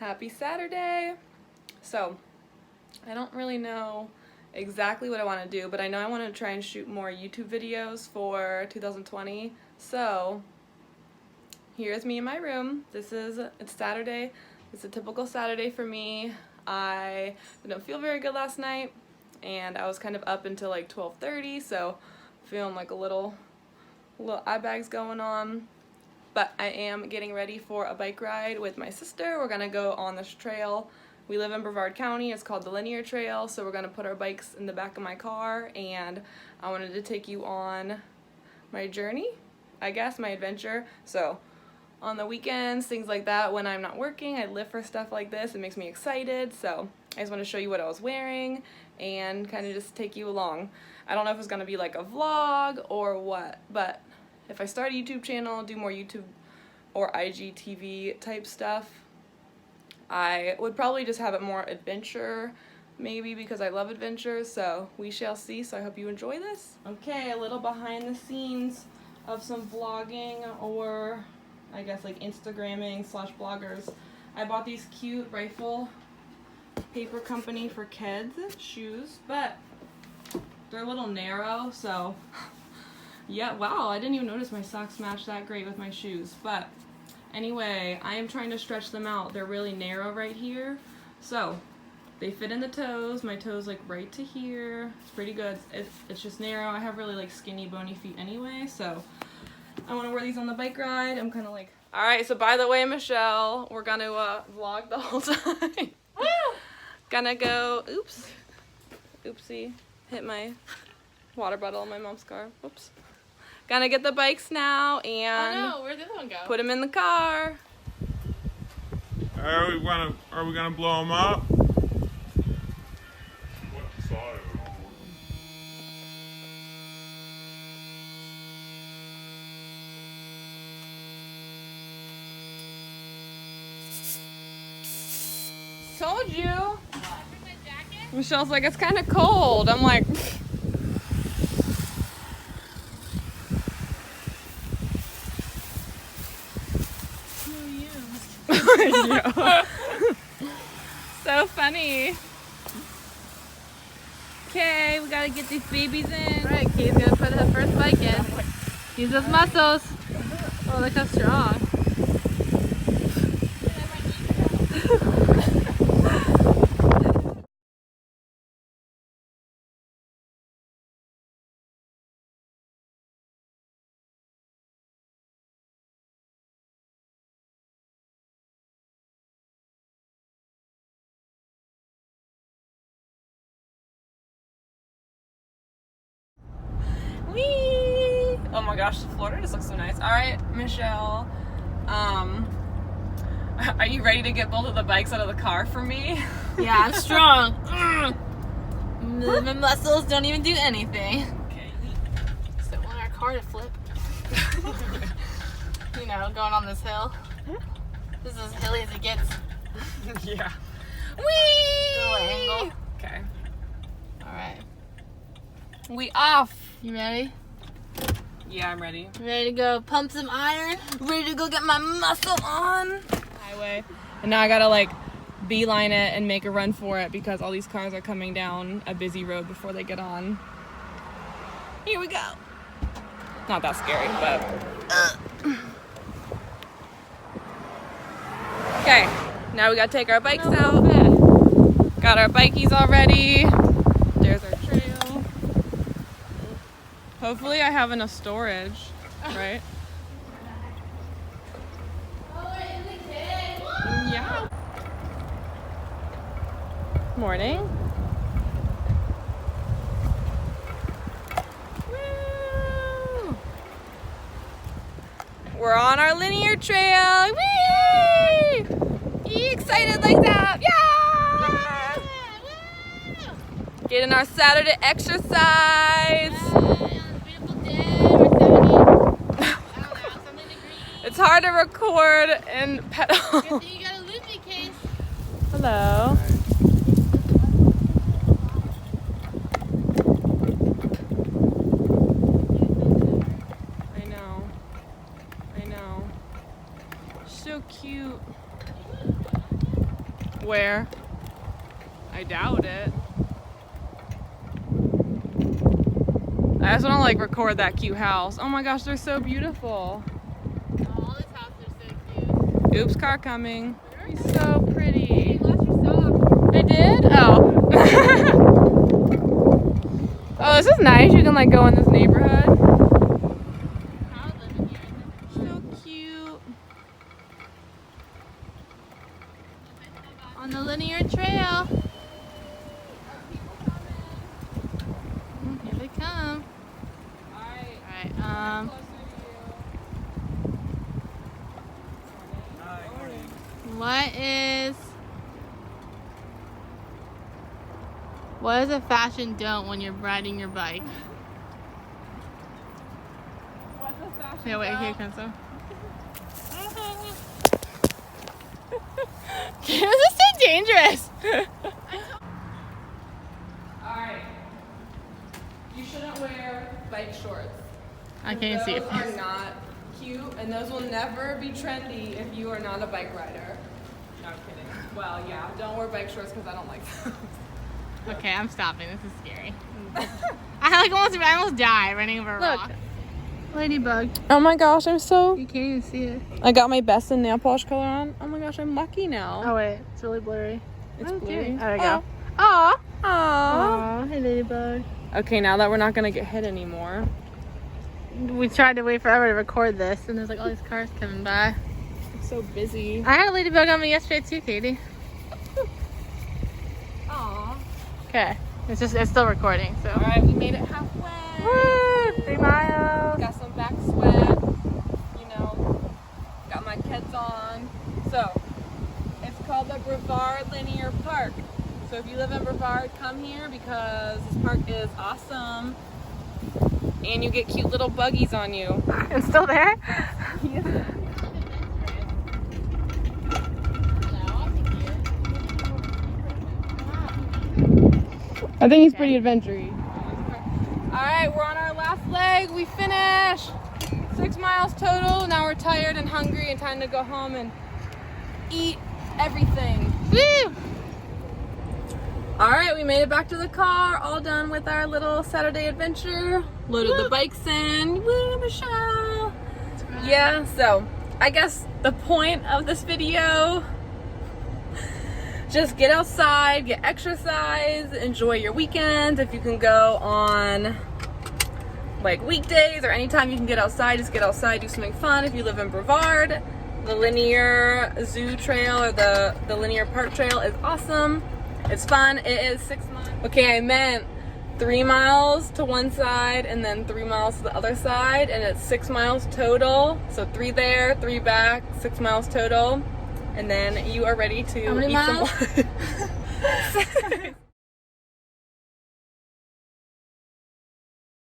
Happy Saturday! So, I don't really know exactly what I want to do, but I know I want to try and shoot more YouTube videos for 2020. So, here's me in my room. It's Saturday. It's a typical Saturday for me. I didn't feel very good last night, and I was kind of up until like 12:30, so feeling like a little eye bags going on. But I am getting ready for a bike ride with my sister. We're gonna go on this trail. We live in Brevard County. It's called the Linear Trail, so we're gonna put our bikes in the back of my car, and I wanted to take you on my journey, I guess, my adventure. So on the weekends, things like that, when I'm not working, I live for stuff like this. It makes me excited, so I just want to show you what I was wearing and kind of just take you along. I don't know if it's gonna be like a vlog or what, but if I start a YouTube channel, do more YouTube or IGTV type stuff, I would probably just have it more adventure, maybe, because I love adventures, so we shall see. So I hope you enjoy this. Okay, a little behind the scenes of some vlogging, or I guess like Instagramming / bloggers. I bought these cute rifle paper company for kids shoes, but they're a little narrow, so yeah, wow, I didn't even notice my socks matched that great with my shoes. But anyway, I am trying to stretch them out. They're really narrow right here, so they fit in the toes. My toes like right to here. It's pretty good. It's just narrow. I have really like skinny bony feet anyway, so I want to wear these on the bike ride. I'm kind of like, all right, so by the way, Michelle, we're gonna vlog the whole time. Woo! Gonna go, oopsie, hit my water bottle in my mom's car. Oops. Gonna get the bikes now and where'd the other one go? Put them in the car. Are we gonna blow them up? Told you. Michelle's like, it's kind of cold. I'm like, yeah. So funny. Okay, we gotta get these babies in. Alright, Katie's gonna put her first bike in. Use those muscles. Oh, look how strong. Whee! Oh my gosh, Florida just looks so nice. All right, Michelle. Are you ready to get both of the bikes out of the car for me? Yeah, I'm strong. My muscles don't even do anything. Okay. Just don't want our car to flip. You know, going on this hill. This is as hilly as it gets. Yeah. Little Whee! angle. Okay. Alright. We off. You ready? Yeah, I'm ready. Ready to go pump some iron? Ready to go get my muscle on? Highway. And now I gotta like beeline it and make a run for it because all these cars are coming down a busy road before they get on. Here we go. Not that scary, but. Okay, now we gotta take our bikes out. Got our bikies already. There's our trail. Hopefully I have enough storage, right? Yeah. Morning. Woo! We're on our linear trail. Whee! You excited like that? Yeah! Getting our Saturday exercise. It's hard to record and pedal. Good thing you got a loopy case. Hello. I know. So cute. Where? I doubt it. I just want to like record that cute house. Oh my gosh, they're so beautiful. All this house are so cute. Oops, car coming. So pretty. You lost your sock. I did? Oh. Oh, this is nice. You can like go in this neighborhood. Proud living here. So cute. On the linear trail. Here they come. Alright, what is a fashion don't when you're riding your bike? What's a fashion Yeah, wait, don't? here comes some. This is so dangerous. Alright. You shouldn't wear bike shorts. I can't see it. Those are not cute, and those will never be trendy if you are not a bike rider. No, I'm kidding. Well, yeah, don't wear bike shorts because I don't like them. Okay, I'm stopping. This is scary. I almost died running over a rock. Ladybug. Oh my gosh, I'm so... You can't even see it. I got my best in nail polish color on. Oh my gosh, I'm lucky now. Oh wait, it's really blurry. It's Oh, blurry. cute. There we go. Aw. Aw. Aw, hey ladybug. Okay, now that we're not gonna get hit anymore. We tried to wait forever to record this, and there's like all these cars coming by. It's so busy. I had a ladybug on me yesterday too, Katie. Aw. Okay, it's still recording. So. Alright, we made it halfway. Woo! 3 miles. Got some back sweat. You know, got my kids on. So, it's called the Brevard Linear Park. So if you live in Brevard, come here because this park is awesome. And you get cute little buggies on you. It's still there. I think he's pretty adventurous. Alright, we're on our last leg. We finished. 6 miles total. Now we're tired and hungry and time to go home and eat everything. Woo! Alright, we made it back to the car. All done with our little Saturday adventure. Loaded the bikes in. Woo, Michelle! Yeah, so I guess the point of this video, just get outside, get exercise, enjoy your weekends. If you can go on like weekdays or anytime you can get outside, just get outside, do something fun. If you live in Brevard, the linear zoo trail or the linear park trail is awesome. It's fun. It is 6 miles. Okay, I meant 3 miles to one side and then 3 miles to the other side, and it's 6 miles total. So 3 there, 3 back, 6 miles total. And then you are ready to How many eat miles? some